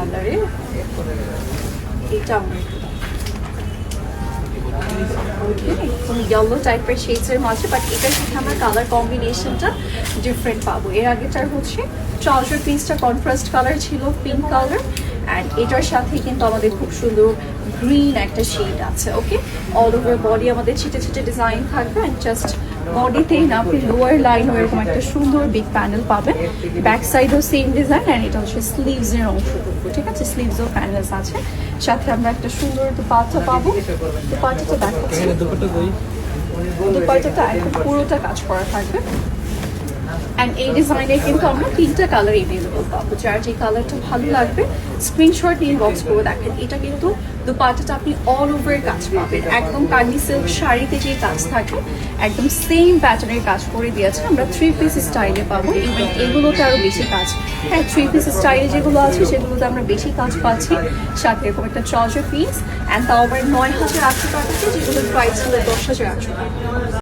কালারে, এটা ইয়েলো টাইপের শেডসের মাঝে, বাট এটার সাথে আমরা কালার কম্বিনেশনটা ডিফারেন্ট পাবো। এর আগেটার হচ্ছে ট্রাউজার পিসটা কন্ট্রাস্ট কালার ছিল, পিঙ্ক কালার, অ্যান্ড এটার সাথে কিন্তু আমাদের খুব সুন্দর গ্রিন একটা শেড আছে। ওকে, অল ওভার বডি আমাদের ছিটে ছিটে ডিজাইন থাকবে, অ্যান্ড জাস্ট বডিতেই না আপনি লোয়ার লাইনও এরকম একটা সুন্দর বিগ প্যানেল পাবেন। ব্যাক সাইডও সেম ডিজাইন, অ্যান্ড এটা হচ্ছে স্লিভসের অংশটুকু, ঠিক আছে, স্লিভসও প্যানেলস আছে। সাথে আমরা একটা সুন্দর দুপাট্টা পাবো। দুপাট্টাটা দেখাচ্ছি, দুপাট্টাটা একদম পুরোটা কাজ করা থাকবে, অ্যান্ড এই ডিজাইনের কিন্তু আমরা 3টা কালার এভেলেবল পাবো। যার যে কালারটা ভালো লাগবে স্ক্রিনশট নিয়ে বক্স করে দেখেন। এটা কিন্তু দুপাট্টাটা আপনি অল ওভার কাজ পাবেন, একদম কার্নি সিল্ক শাড়িতে যে কাজ থাকে একদম সেম প্যাটার্নের কাজ করে দিয়েছে। আমরা 3 পিস স্টাইলে পাবো, ইভেন এগুলোতে আরও বেশি কাজ। হ্যাঁ, 3 পিস স্টাইলে যেগুলো আছে সেগুলোতে আমরা বেশি কাজ পাচ্ছি। সাথে এরকম একটা ট্রাউজার পিস, অ্যান্ড তাও আবার 9,800 টাকাতে, যেগুলোর প্রাইস ছিল 10,800 টাকা।